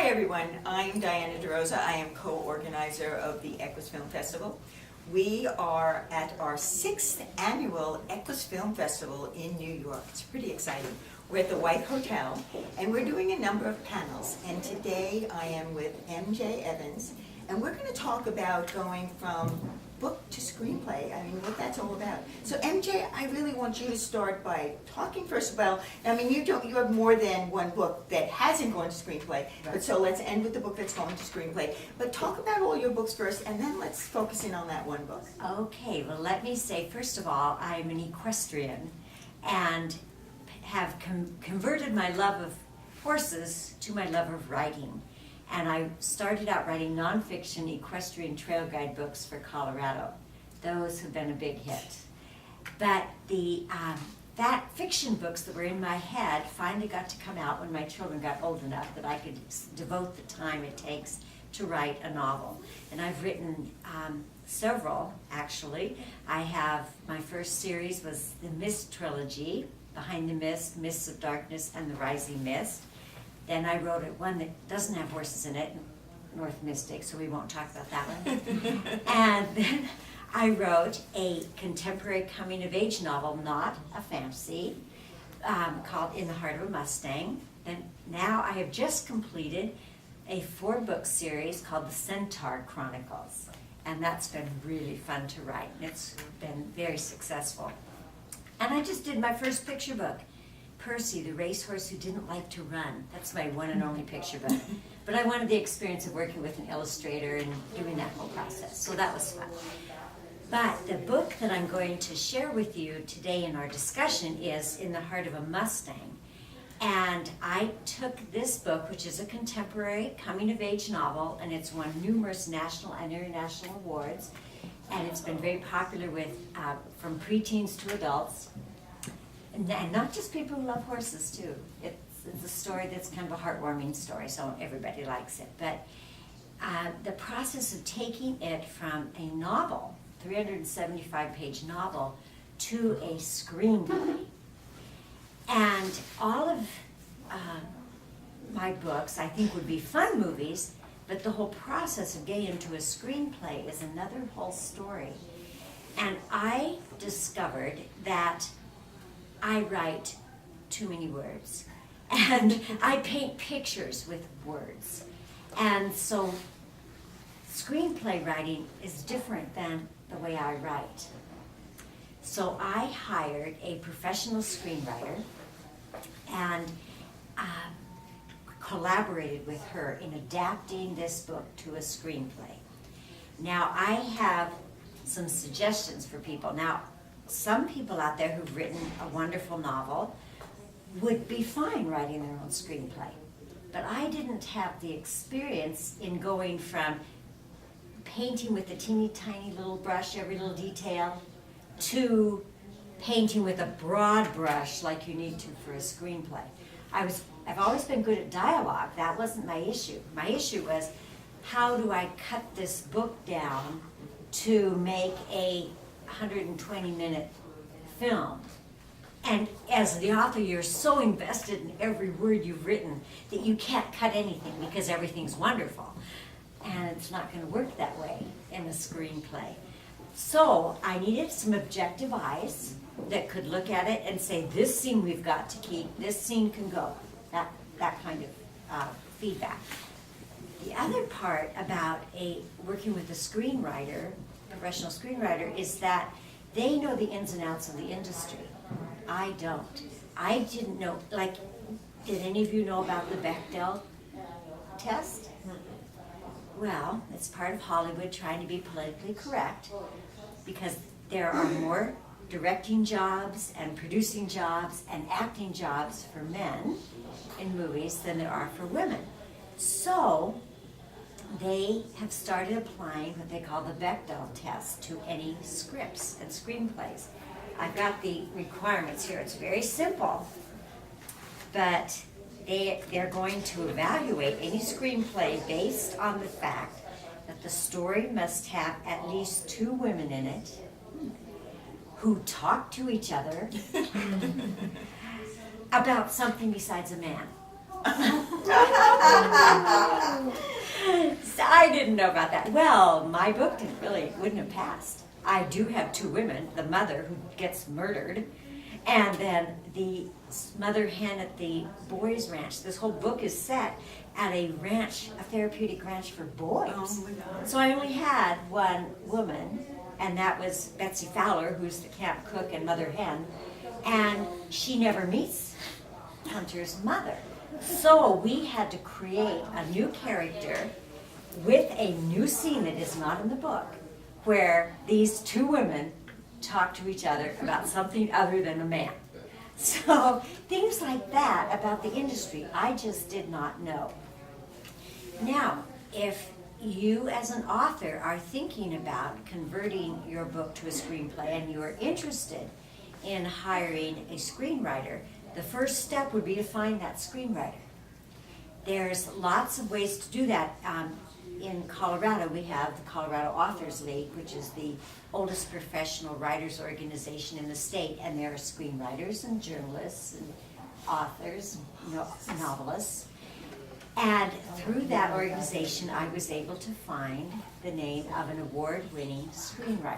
Hi everyone, I'm Diana Rosa. I am co-organizer of the EQUUS Film Festival. We are at our 6th annual EQUUS Film Festival in New York. It's pretty exciting. We're at the White Hotel and we're doing a number of panels. And today I am with MJ Evans and we're going to talk about going from book to screenplay. I mean, what that's all about. So MJ, I really want you to start by talking first about, I mean, you have more than one book that hasn't gone to screenplay, right. But so let's end with the book that's going to screenplay. But talk about all your books first, and then let's focus in on that one book. Okay, well let me say, first of all, I'm an equestrian and have converted my love of horses to my love of writing. And I started out writing nonfiction equestrian trail guide books for Colorado. Those have been a big hit. But the that fiction books that were in my head finally got to come out when my children got old enough that I could devote the time it takes to write a novel. And I've written several, actually. I have, my first series was the Mist trilogy, Behind the Mist, Mists of Darkness, and the Rising Mist. Then I wrote one that doesn't have horses in it, North Mystic, so we won't talk about that one. And then I wrote a contemporary coming-of-age novel, not a fantasy, called In the Heart of a Mustang. And now I have just completed a 4-book series called The Centaur Chronicles. And that's been really fun to write, and it's been very successful. And I just did my first picture book. Percy, the racehorse who didn't like to run. That's my one and only picture book. But I wanted the experience of working with an illustrator and doing that whole process, so that was fun. But the book that I'm going to share with you today in our discussion is In the Heart of a Mustang. And I took this book, which is a contemporary coming-of-age novel, and it's won numerous national and international awards, and it's been very popular with from preteens to adults. And not just people who love horses, too. It's a story that's kind of a heartwarming story, so everybody likes it. But the process of taking it from a novel, 375-page novel, to a screenplay. And all of my books, I think, would be fun movies, but the whole process of getting into a screenplay is another whole story. And I discovered that I write too many words, and I paint pictures with words. And so screenplay writing is different than the way I write. So I hired a professional screenwriter and collaborated with her in adapting this book to a screenplay. Now I have some suggestions for people. Now, some people out there who've written a wonderful novel would be fine writing their own screenplay. But I didn't have the experience in going from painting with a teeny tiny little brush, every little detail, to painting with a broad brush like you need to for a screenplay. I've always been good at dialogue. That wasn't my issue. My issue was, how do I cut this book down to make a 120-minute film? And as the author, you're so invested in every word you've written that you can't cut anything because everything's wonderful. And it's not going to work that way in a screenplay. So I needed some objective eyes that could look at it and say, this scene we've got to keep, this scene can go. That kind of feedback. The other part about working with a screenwriter, professional screenwriter, is that they know the ins and outs of the industry. I don't. I didn't know, like, did any of you know about the Bechdel test? Well, it's part of Hollywood trying to be politically correct, because there are more directing jobs and producing jobs and acting jobs for men in movies than there are for women. So they have started applying what they call the Bechdel test to any scripts and screenplays. I've got the requirements here. It's very simple, but they're going to evaluate any screenplay based on the fact that the story must have at least 2 women in it who talk to each other about something besides a man. So I didn't know about that. Well, my book wouldn't have passed. I do have two women, the mother who gets murdered, and then the mother hen at the boys' ranch. This whole book is set at a ranch, a therapeutic ranch for boys. Oh my God. So I only had one woman, and that was Betsy Fowler, who's the camp cook and mother hen, and she never meets Hunter's mother. So we had to create a new character with a new scene that is not in the book, where these two women talk to each other about something other than a man. So things like that about the industry, I just did not know. Now, if you as an author are thinking about converting your book to a screenplay and you are interested in hiring a screenwriter, the first step would be to find that screenwriter. There's lots of ways to do that. In Colorado, we have the Colorado Authors League, which is the oldest professional writers organization in the state, and there are screenwriters and journalists and authors, novelists. And through that organization, I was able to find the name of an award-winning screenwriter.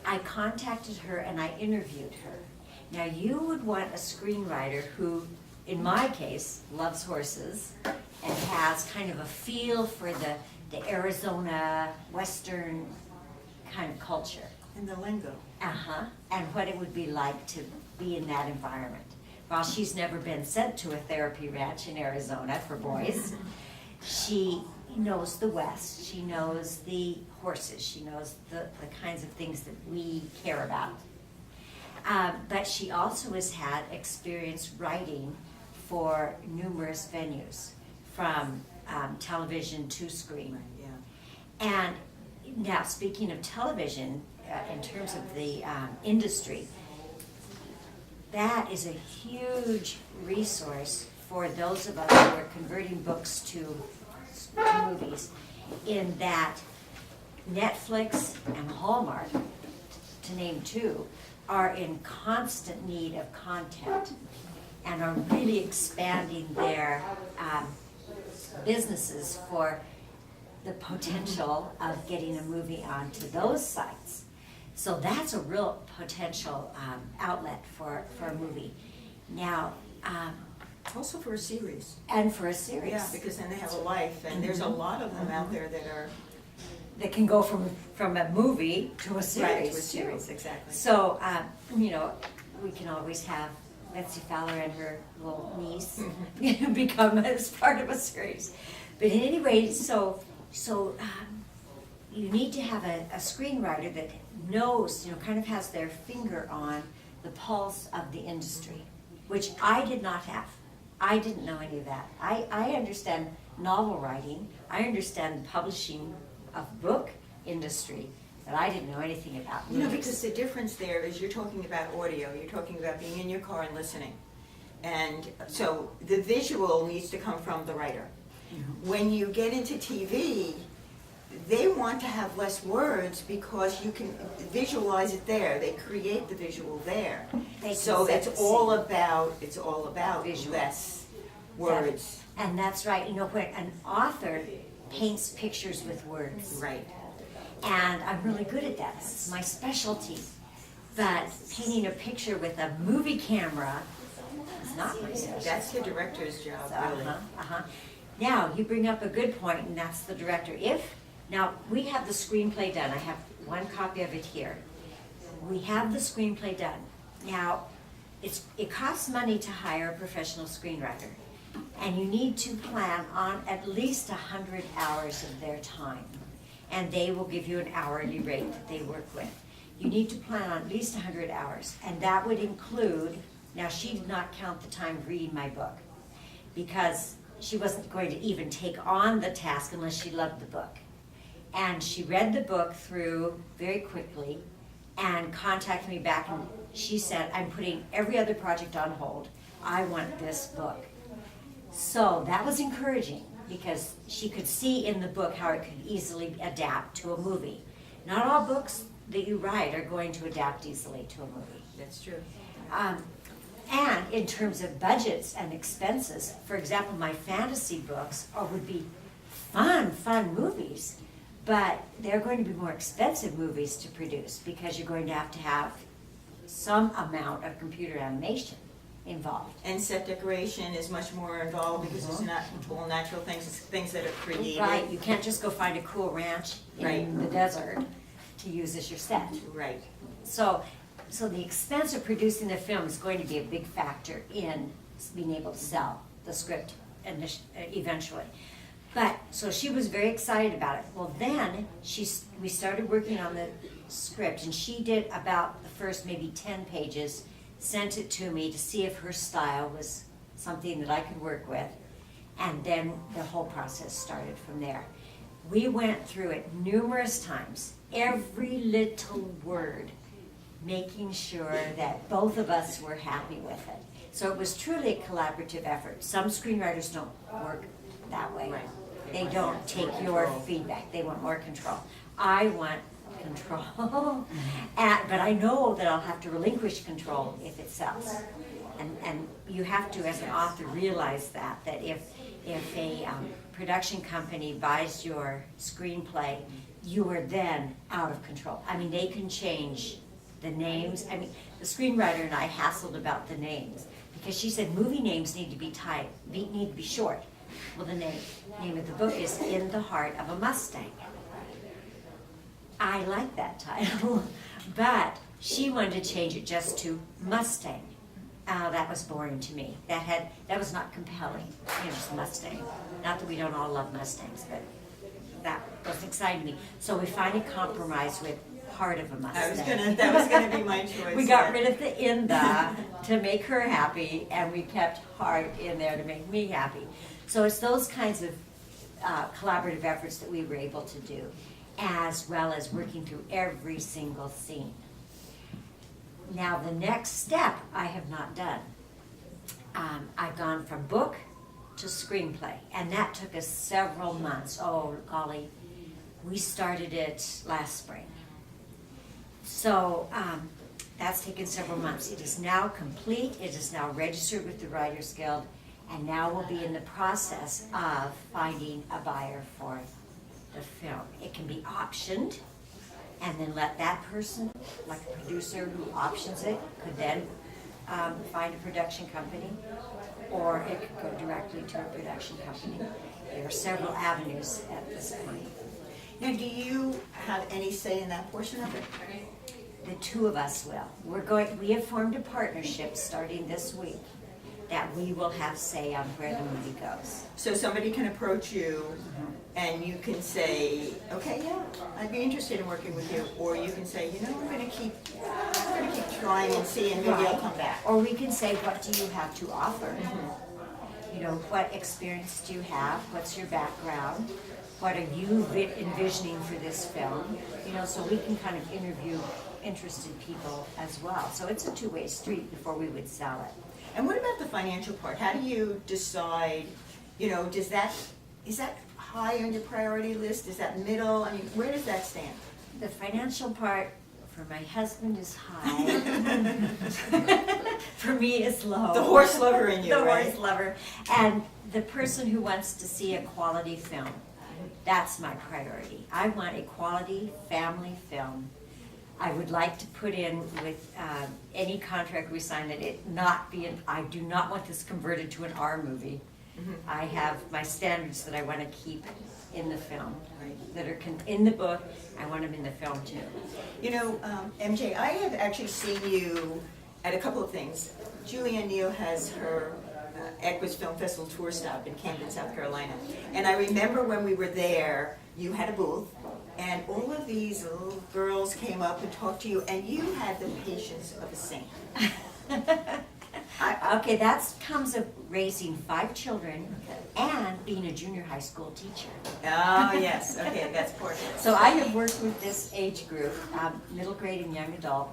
I contacted her and I interviewed her. Now, you would want a screenwriter who, in my case, loves horses and has kind of a feel for the Arizona Western kind of culture. And the lingo. And what it would be like to be in that environment. While she's never been sent to a therapy ranch in Arizona for boys, she knows the West, she knows the horses, she knows the kinds of things that we care about. But she also has had experience writing for numerous venues, from television to screen. Yeah. And now, speaking of television, in terms of the industry, that is a huge resource for those of us who are converting books to movies, in that Netflix and Hallmark, to name two, are in constant need of content and are really expanding their businesses for the potential of getting a movie onto those sites. So that's a real potential outlet for a movie. Now, Also for a series. and for a series. Yeah, because then they have a life, and there's a lot of them out there that are. That can go from a movie to a series. Right, to a too. series, exactly. So, we can always have Betsy Fowler and her little niece become as part of a series. But anyway, so you need to have a screenwriter that knows, kind of has their finger on the pulse of the industry, which I did not have. I didn't know any of that. I understand novel writing. I understand the publishing of book industry, but I didn't know anything about movies. Because the difference there is you're talking about audio, you're talking about being in your car and listening. And so the visual needs to come from the writer. When you get into TV, they want to have less words because you can visualize it there. They create the visual there. So it's all about Visual. less words. And that's right. When an author paints pictures with words. Right. And I'm really good at that. It's my specialty. But painting a picture with a movie camera is not my specialty. That's the director's job, really. Now, you bring up a good point, and that's the director. Now, we have the screenplay done. I have one copy of it here. We have the screenplay done. Now, it costs money to hire a professional screenwriter, and you need to plan on at least 100 hours of their time, and they will give you an hourly rate that they work with. You need to plan on at least 100 hours, and that would include, now she did not count the time reading my book, because she wasn't going to even take on the task unless she loved the book. And she read the book through very quickly and contacted me back, and she said, I'm putting every other project on hold. I want this book. So that was encouraging, because she could see in the book how it could easily adapt to a movie. Not all books that you write are going to adapt easily to a movie. That's true. And in terms of budgets and expenses, for example, my fantasy books would be fun movies, but they're going to be more expensive movies to produce because you're going to have some amount of computer animation involved. And set decoration is much more involved because it's not all natural things, it's things that are created. Right, you can't just go find a cool ranch in the desert to use as your set. Right. So the expense of producing the film is going to be a big factor in being able to sell the script eventually. But, so she was very excited about it. Well, then we started working on the script, and she did about the first maybe 10 pages, sent it to me to see if her style was something that I could work with, and then the whole process started from there. We went through it numerous times, every little word, making sure that both of us were happy with it. So it was truly a collaborative effort. Some screenwriters don't work that way. Right. They don't take your feedback. They want more control. I want control, but I know that I'll have to relinquish control if it sells. And you have to, as an author, realize that if a production company buys your screenplay, you are then out of control. I mean, they can change the names. I mean, the screenwriter and I hassled about the names because she said movie names need to be tight, need to be short. Well, the name of the book is In the Heart of a Mustang. I like that title, but she wanted to change it just to Mustang. That was boring to me. That was not compelling. Just Mustang. Not that we don't all love Mustangs, but that was exciting to me. So we finally compromised with Heart of a Mustang. That was gonna be my choice. We got rid of the in the to make her happy, and we kept heart in there to make me happy. So it's those kinds of collaborative efforts that we were able to do, as well as working through every single scene. Now the next step I have not done. I've gone from book to screenplay, and that took us several months. Oh golly, we started it last spring. So that's taken several months. It is now complete. It is now registered with the Writers Guild, and now we'll be in the process of finding a buyer for the film. It can be optioned, and then let that person, like a producer who options it, could then find a production company, or it could go directly to a production company. There are several avenues at this point. Now, do you have any say in that portion of it? The two of us will. We have formed a partnership starting this week that we will have say on where the movie goes. So somebody can approach you and you can say, okay, yeah, I'd be interested in working with you. Or you can say, I'm gonna keep trying and see, and maybe I'll come back. Or we can say, what do you have to offer? What experience do you have? What's your background? What are you envisioning for this film? So we can kind of interview interested people as well. So it's a two-way street before we would sell it. And what about the financial part? How do you decide, is that high on your priority list? Is that middle? I mean, where does that stand? The financial part for my husband is high. For me, it's low. The horse lover in you, the right? horse lover. And the person who wants to see a quality film, that's my priority. I want a quality family film. I would like to put in with any contract we sign that it not be I do not want this converted to an R movie. I have my standards that I want to keep in the film, that are in the book. I want them in the film too. MJ, I have actually seen you at a couple of things. Julianne Neal has her EQUUS Film Festival tour stop in Camden, South Carolina. And I remember when we were there, you had a booth, and all of these little girls came up and talked to you, and you had the patience of a saint. Okay, that comes of raising 5 children and being a junior high school teacher. Oh, yes. Okay, that's important. So I have worked with this age group, middle grade and young adult,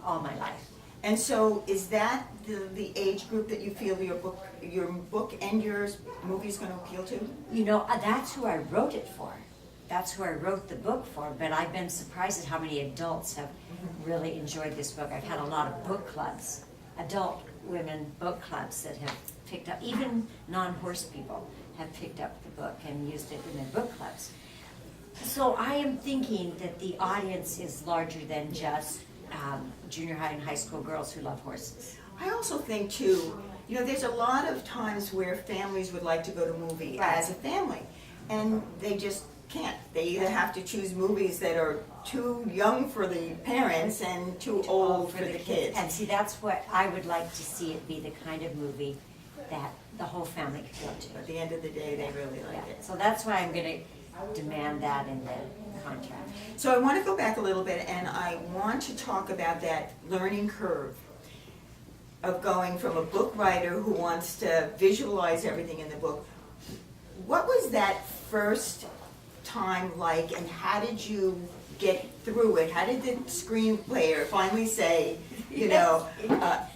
all my life. And so is that the age group that you feel your book and your movie is going to appeal to? That's who I wrote it for. That's who I wrote the book for, but I've been surprised at how many adults have really enjoyed this book. I've had a lot of book clubs, adult women book clubs that have picked up, even non-horse people have picked up the book and used it in their book clubs. So I am thinking that the audience is larger than just junior high and high school girls who love horses. I also think too, you know, there's a lot of times where families would like to go to a movie Right. as a family, and they just can't. They either have to choose movies that are too young for the parents and too old for the kids. And see, that's what I would like to see it be, the kind of movie that the whole family could go to. At the end of the day, they really like Yeah. it. So that's why I'm gonna demand that in the contract. So I want to go back a little bit, and I want to talk about that learning curve of going from a book writer who wants to visualize everything in the book. What was that first time like, and how did you get through it? How did the screenplayer finally say, you know,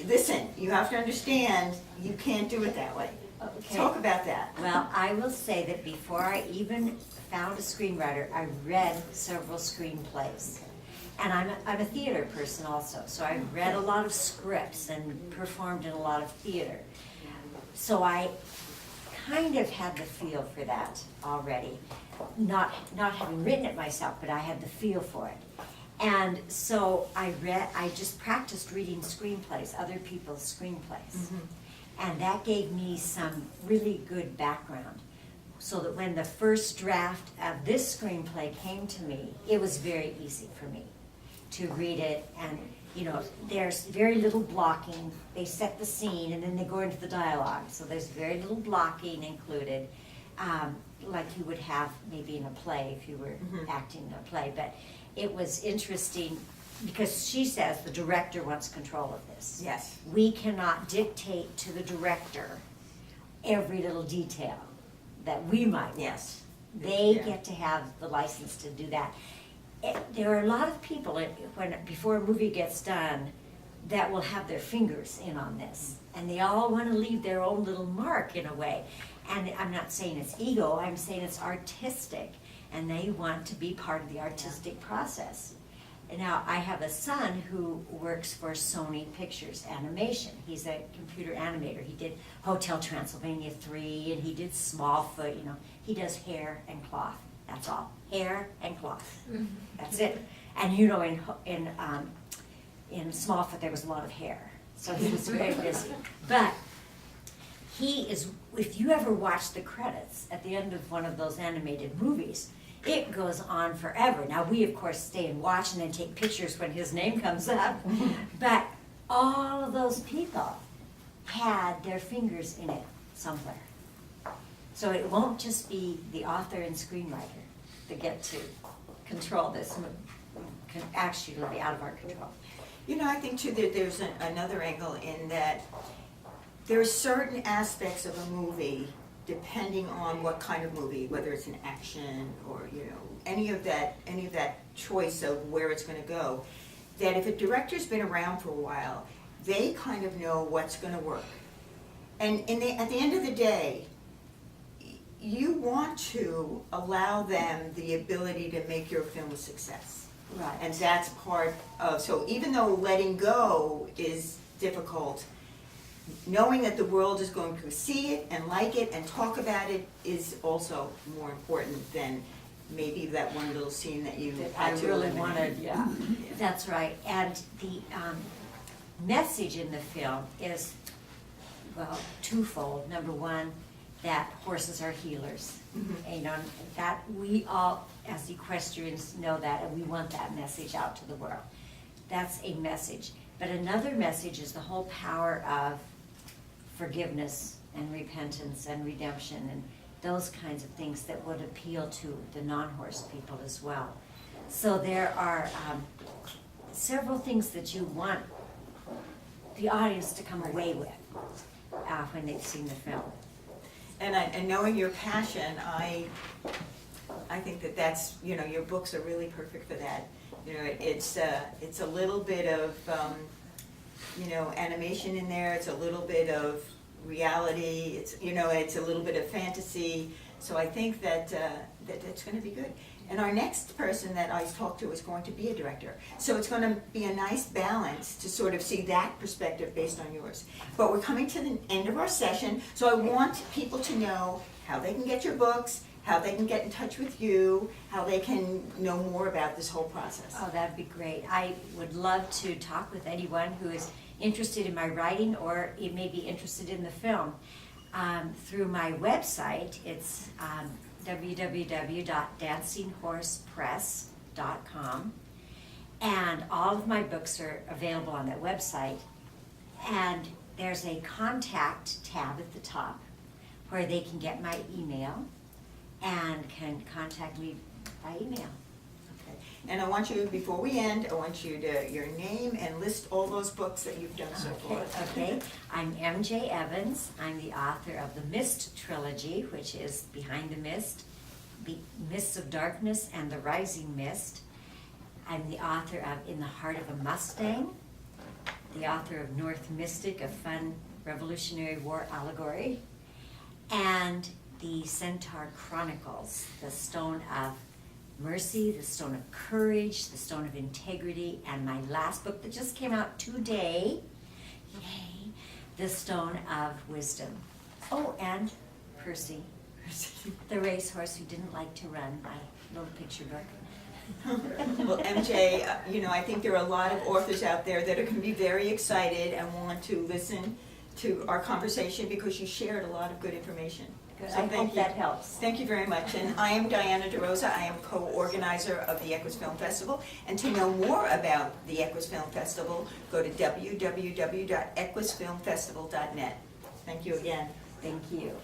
listen, you have to understand, you can't do it that way? Okay. Talk about that. Well, I will say that before I even found a screenwriter, I read several screenplays. And I'm a theater person also, so I read a lot of scripts and performed in a lot of theater. So I kind of had the feel for that already. Not having written it myself, but I had the feel for it. And so I just practiced reading screenplays, other people's screenplays. And that gave me some really good background. So that when the first draft of this screenplay came to me, it was very easy for me to read it. And, you know, there's very little blocking. They set the scene and then they go into the dialogue. So there's very little blocking included, like you would have maybe in a play if you were acting in a play. But it was interesting because she says the director wants control of this. Yes. We cannot dictate to the director every little detail that we might want. Yes. They Yeah. get to have the license to do that. There are a lot of people, before a movie gets done, that will have their fingers in on this. And they all want to leave their own little mark in a way. And I'm not saying it's ego, I'm saying it's artistic. And they want to be part of the artistic process. And now, I have a son who works for Sony Pictures Animation. He's a computer animator. He did Hotel Transylvania 3, and he did Smallfoot, you know. He does hair and cloth, that's all. Hair and cloth, that's it. And you know, in Smallfoot, there was a lot of hair, so he was very busy. But he is, if you ever watch the credits at the end of one of those animated movies, it goes on forever. Now, we, of course, stay and watch and then take pictures when his name comes up. But all of those people had their fingers in it somewhere. So it won't just be the author and screenwriter that get to control this. Can actually be out of our control. You know, I think too that there's another angle in that there are certain aspects of a movie, depending on what kind of movie, whether it's an action or, you know, any of that choice of where it's going to go, that if a director's been around for a while, they kind of know what's going to work. And at the end of the day, you want to allow them the ability to make your film a success. Right. And that's part of, so even though letting go is difficult, knowing that the world is going to see it and like it and talk about it is also more important than maybe that one little scene that you That had I to really eliminate. wanted, yeah. That's right. And the message in the film is, well, twofold. Number one, that horses are healers. And, you know, that we all, as equestrians, know that, and we want that message out to the world. That's a message. But another message is the whole power of forgiveness and repentance and redemption and those kinds of things that would appeal to the non-horse people as well. So there are several things that you want the audience to come away with when they've seen the film. And knowing your passion, I think that that's, you know, your books are really perfect for that. You know, it's a little bit of, you know, animation in there. It's a little bit of reality. It's, you know, it's a little bit of fantasy. So I think that that's going to be good. And our next person that I talked to is going to be a director. So it's going to be a nice balance to sort of see that perspective based on yours. But we're coming to the end of our session, so I want people to know how they can get your books, how they can get in touch with you, how they can know more about this whole process. Oh, that'd be great. I would love to talk with anyone who is interested in my writing or it may be interested in the film. Through my website, it's www.dancinghorsepress.com, and all of my books are available on that website. And there's a contact tab at the top where they can get my email and can contact me by email. Okay. And I want you, before we end, I want you to, your name and list all those books that you've done so far. Okay. I'm MJ Evans. I'm the author of the Mist trilogy, which is Behind the Mist, the Mists of Darkness, and The Rising Mist. I'm the author of In the Heart of a Mustang, the author of North Mystic, a fun Revolutionary War allegory, and the Centaur Chronicles, the Stone of Mercy, the Stone of Courage, the Stone of Integrity, and my last book that just came out today, yay, the Stone of Wisdom. Oh, and Percy, the racehorse who didn't like to run, my little picture book. Well, MJ, I think there are a lot of authors out there that are going to be very excited and want to listen to our conversation because you shared a lot of good information. Good. So I thank hope you. that helps. Thank you very much. And I am Diana DeRosa. I am co-organizer of the EQUUS Film Festival. And to know more about the EQUUS Film Festival, go to www.equusfilmfestival.net. Thank you again. Thank you.